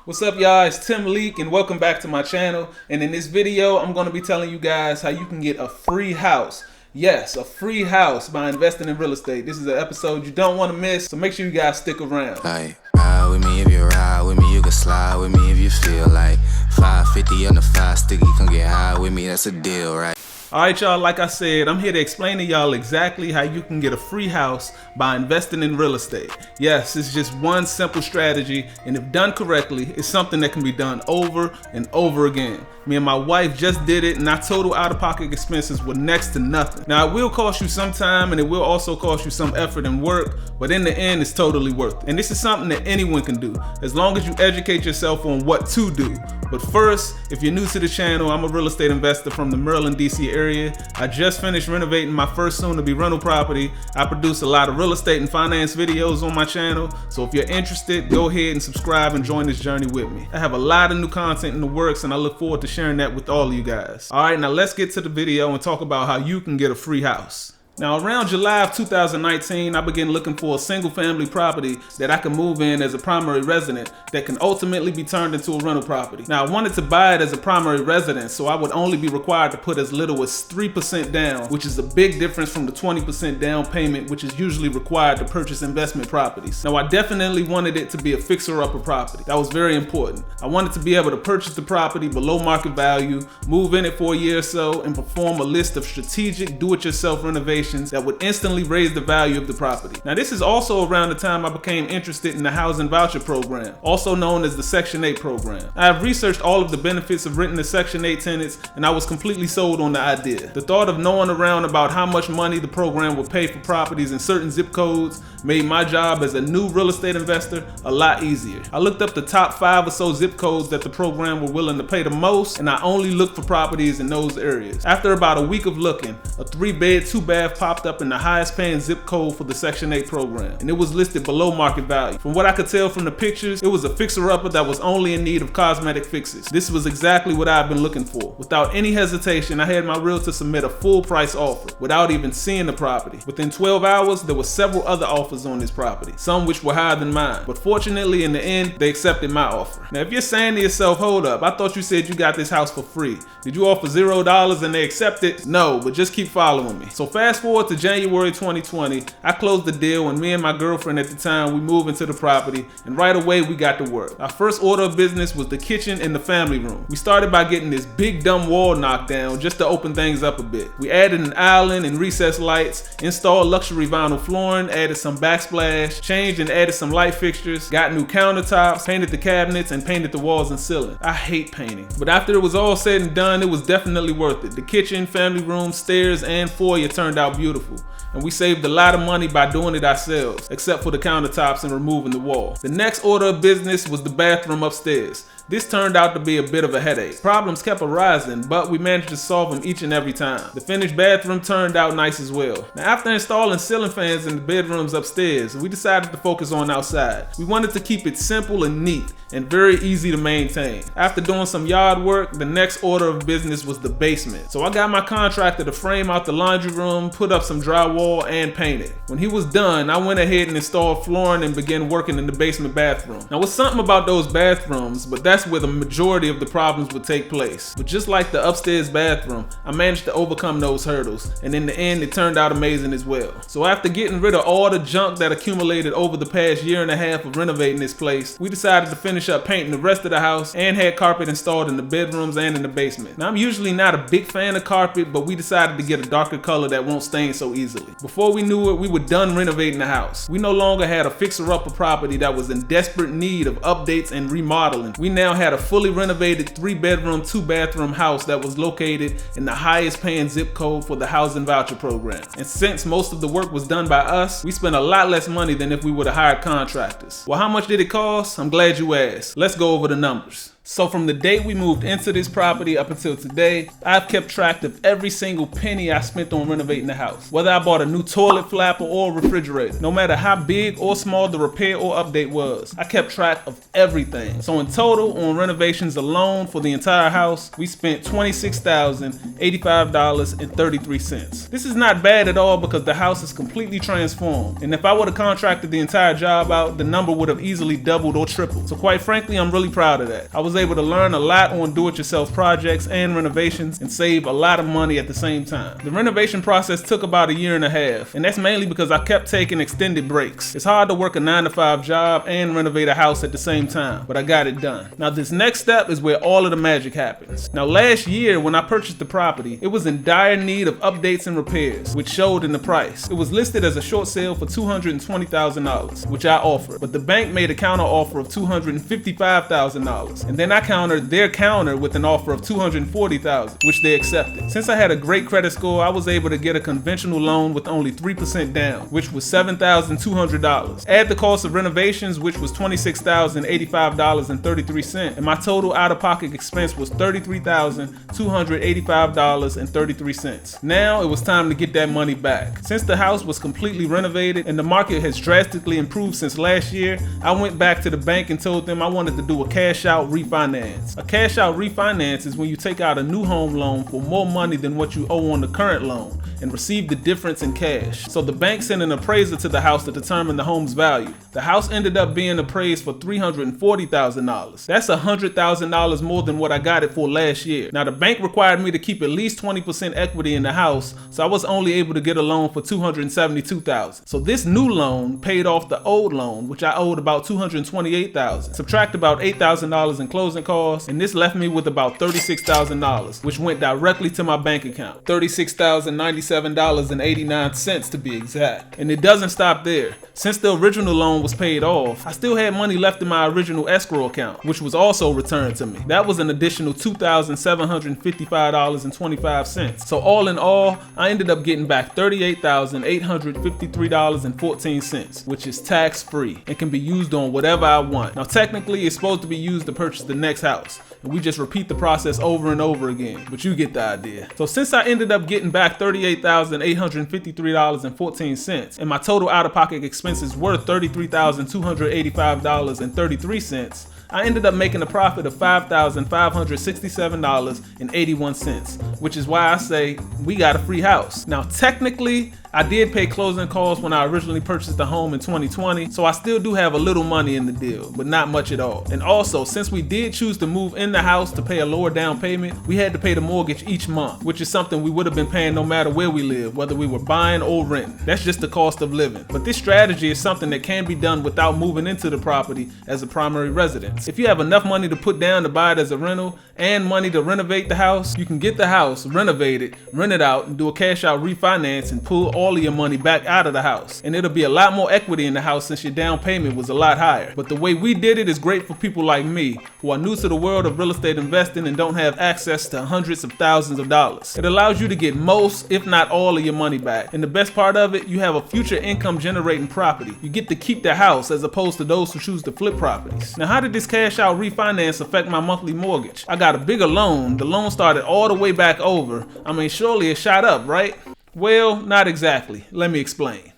What's up, y'all? It's Tim Leak and welcome back to my channel. And in this video, I'm going to be telling you guys how you can get a free house. Yes, a free house by investing in real estate. This is an episode you don't want to miss, so make sure you guys stick around. Like, ride with me if you ride with me, you can slide with me if you feel like 550 on the 5 sticky, come get high with me, that's a deal, right? Alright y'all, like I said, I'm here to explain to y'all exactly how you can get a free house by investing in real estate. Yes, it's just one simple strategy, and if done correctly, it's something that can be done over and over again. Me and my wife just did it, and our total out-of-pocket expenses were next to nothing. Now, it will cost you some time, and it will also cost you some effort and work, but in the end, it's totally worth it. And this is something that anyone can do, as long as you educate yourself on what to do. But first, if you're new to the channel, I'm a real estate investor from the Maryland, DC area. I just finished renovating my first soon-to-be rental property. I produce a lot of real estate and finance videos on my channel, so if you're interested, go ahead and subscribe and join this journey with me. I have a lot of new content in the works, and I look forward to sharing that with all of you guys. All right, now let's get to the video and talk about how you can get a free house. Now, around July of 2019, I began looking for a single family property that I can move in as a primary resident that can ultimately be turned into a rental property. Now, I wanted to buy it as a primary residence, so I would only be required to put as little as 3% down, which is a big difference from the 20% down payment, which is usually required to purchase investment properties. Now, I definitely wanted it to be a fixer-upper property. That was very important. I wanted to be able to purchase the property below market value, move in it for a year or so, and perform a list of strategic do-it-yourself renovations that would instantly raise the value of the property. Now, this is also around the time I became interested in the housing voucher program, also known as the Section 8 program. I have researched all of the benefits of renting to Section 8 tenants, and I was completely sold on the idea. The thought of knowing around about how much money the program would pay for properties in certain zip codes made my job as a new real estate investor a lot easier. I looked up the top 5 or so zip codes that the program were willing to pay the most, and I only looked for properties in those areas. After about a week of looking, a 3-bed, 2-bath popped up in the highest paying zip code for the Section 8 program, and it was listed below market value. From what I could tell from the pictures, it was a fixer-upper that was only in need of cosmetic fixes. This was exactly what I've been looking for. Without any hesitation, I had my realtor submit a full price offer without even seeing the property. Within 12 hours, there were several other offers on this property, some which were higher than mine, but fortunately in the end, they accepted my offer. Now, if you're saying to yourself, hold up, I thought you said you got this house for free. Did you offer $0 and they accepted? No, but just keep following me. So fast forward to January 2020, I closed the deal, and me and my girlfriend at the time, we moved into the property, and right away we got to work. Our first order of business was the kitchen and the family room. We started by getting this big dumb wall knocked down just to open things up a bit. We added an island and recessed lights, installed luxury vinyl flooring, added some backsplash, changed and added some light fixtures, got new countertops, painted the cabinets, and painted the walls and ceiling. I hate painting, but after it was all said and done, it was definitely worth it. The kitchen, family room, stairs, and foyer turned out beautiful, and we saved a lot of money by doing it ourselves, except for the countertops and removing the wall. The next order of business was the bathroom upstairs. This turned out to be a bit of a headache. Problems kept arising, but we managed to solve them each and every time. The finished bathroom turned out nice as well. Now, after installing ceiling fans in the bedrooms upstairs, we decided to focus on outside. We wanted to keep it simple and neat and very easy to maintain. After doing some yard work, the next order of business was the basement. So I got my contractor to frame out the laundry room, put up some drywall, and paint it. When he was done, I went ahead and installed flooring and began working in the basement bathroom. Now, what's something about those bathrooms, but that's where the majority of the problems would take place. But just like the upstairs bathroom, I managed to overcome those hurdles, and in the end, it turned out amazing as well. So after getting rid of all the junk that accumulated over the past year and a half of renovating this place, we decided to finish up painting the rest of the house and had carpet installed in the bedrooms and in the basement. Now, I'm usually not a big fan of carpet, but we decided to get a darker color that won't stain so easily. Before we knew it, we were done renovating the house. We no longer had a fixer-upper property that was in desperate need of updates and remodeling. We now had a fully renovated 3-bedroom, 2-bathroom house that was located in the highest paying zip code for the housing voucher program. And since most of the work was done by us, we spent a lot less money than if we would have hired contractors. Well, how much did it cost? I'm glad you asked. Let's go over the numbers. So from the date we moved into this property up until today, I've kept track of every single penny I spent on renovating the house. Whether I bought a new toilet flapper or a refrigerator, no matter how big or small the repair or update was, I kept track of everything. So in total, on renovations alone for the entire house, we spent $26,085.33. This is not bad at all because the house is completely transformed. And if I would have contracted the entire job out, the number would have easily doubled or tripled. So quite frankly, I'm really proud of that. I was able to learn a lot on do-it-yourself projects and renovations and save a lot of money at the same time. The renovation process took about 1.5 years, and that's mainly because I kept taking extended breaks. It's hard to work a 9-to-5 job and renovate a house at the same time, but I got it done. Now this next step is where all of the magic happens. Now last year when I purchased the property, it was in dire need of updates and repairs, which showed in the price. It was listed as a short sale for $220,000, which I offered, but the bank made a counter offer of $255,000, and then I countered their counter with an offer of $240,000, which they accepted. Since I had a great credit score, I was able to get a conventional loan with only 3% down, which was $7,200. Add the cost of renovations, which was $26,085.33, and my total out-of-pocket expense was $33,285.33. Now it was time to get that money back. Since the house was completely renovated and the market has drastically improved since last year, I went back to the bank and told them I wanted to do a cash-out refinance. A cash-out refinance is when you take out a new home loan for more money than what you owe on the current loan and receive the difference in cash. So the bank sent an appraiser to the house to determine the home's value. The house ended up being appraised for $340,000. That's $100,000 more than what I got it for last year. Now the bank required me to keep at least 20% equity in the house, so I was only able to get a loan for $272,000. So this new loan paid off the old loan, which I owed about $228,000. Subtract about $8,000 in closing costs, and this left me with about $36,000, which went directly to my bank account. $36,097.89 to be exact. And it doesn't stop there. Since the original loan was paid off, I still had money left in my original escrow account, which was also returned to me. That was an additional $2,755.25. So all in all, I ended up getting back $38,853.14, which is tax-free and can be used on whatever I want. Now technically, it's supposed to be used to purchase the next house, and we just repeat the process over and over again, but you get the idea. So since I ended up getting back $38,853.14 and my total out-of-pocket expenses were $33,285.33, I ended up making a profit of $5,567.81, which is why I say we got a free house. Now technically, I did pay closing costs when I originally purchased the home in 2020, so I still do have a little money in the deal, but not much at all. And also, since we did choose to move in the house to pay a lower down payment, we had to pay the mortgage each month, which is something we would have been paying no matter where we live, whether we were buying or renting. That's just the cost of living. But this strategy is something that can be done without moving into the property as a primary residence. If you have enough money to put down to buy it as a rental and money to renovate the house, you can get the house, renovate it, rent it out, and do a cash out refinance and pull all of your money back out of the house. And it'll be a lot more equity in the house since your down payment was a lot higher. But the way we did it is great for people like me who are new to the world of real estate investing and don't have access to hundreds of thousands of dollars. It allows you to get most, if not all, of your money back. And the best part of it, you have a future income generating property. You get to keep the house as opposed to those who choose to flip properties. Now, how did this cash out refinance affect my monthly mortgage? I got a bigger loan. The loan started all the way back over. I mean, surely it shot up, right? Well, not exactly. Let me explain.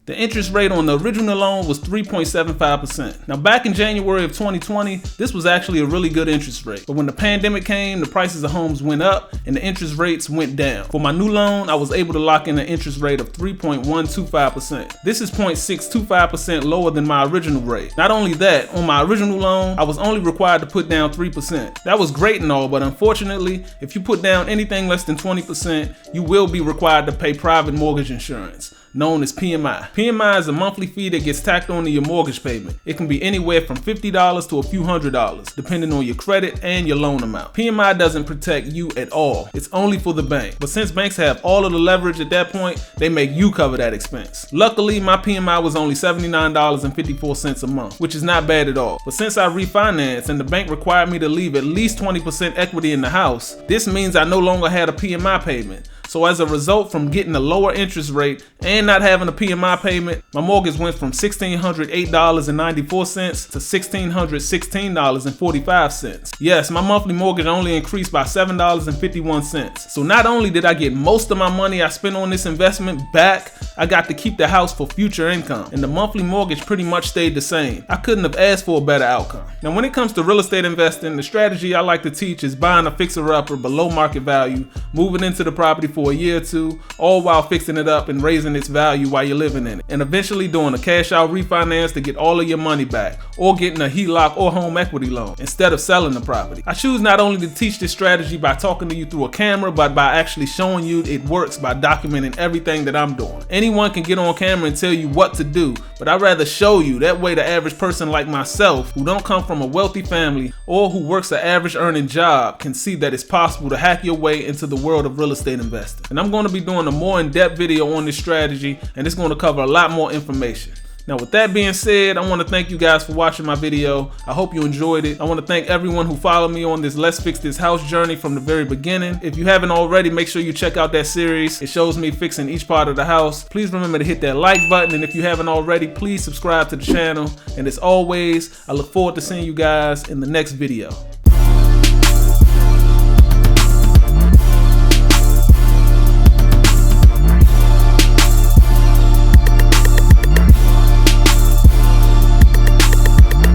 The interest rate on the original loan was 3.75%. Now back in January of 2020, this was actually a really good interest rate. But when the pandemic came, the prices of homes went up and the interest rates went down. For my new loan, I was able to lock in an interest rate of 3.125%. This is 0.625% lower than my original rate. Not only that, on my original loan, I was only required to put down 3%. That was great and all, but unfortunately, if you put down anything less than 20%, you will be required to pay private mortgage insurance, known as PMI. PMI is a monthly fee that gets tacked onto your mortgage payment. It can be anywhere from $50 to a few $100s, depending on your credit and your loan amount. PMI doesn't protect you at all. It's only for the bank. But since banks have all of the leverage at that point, they make you cover that expense. Luckily, my PMI was only $79.54 a month, which is not bad at all. But since I refinanced and the bank required me to leave at least 20% equity in the house, this means I no longer had a PMI payment. So as a result, from getting a lower interest rate and not having a PMI payment, my mortgage went from $1,608.94 to $1,616.45. Yes, my monthly mortgage only increased by $7.51. So not only did I get most of my money I spent on this investment back, I got to keep the house for future income, and the monthly mortgage pretty much stayed the same. I couldn't have asked for a better outcome. Now, when it comes to real estate investing, the strategy I like to teach is buying a fixer-upper below market value, moving into the property for a year or two, all while fixing it up and raising its value while you're living in it, and eventually doing a cash-out refinance to get all of your money back, or getting a HELOC or home equity loan instead of selling the property. I choose not only to teach this strategy by talking to you through a camera, but by actually showing you it works by documenting everything that I'm doing. Anyone can get on camera and tell you what to do, but I'd rather show you. That way the average person like myself, who don't come from a wealthy family or who works an average earning job, can see that it's possible to hack your way into the world of real estate investing. And I'm going to be doing a more in-depth video on this strategy, and it's going to cover a lot more information. Now, with that being said, I want to thank you guys for watching my video. I hope you enjoyed it. I want to thank everyone who followed me on this Let's Fix This House journey from the very beginning. If you haven't already, make sure you check out that series. It shows me fixing each part of the house. Please remember to hit that like button, and if you haven't already, please subscribe to the channel. And as always, I look forward to seeing you guys in the next video.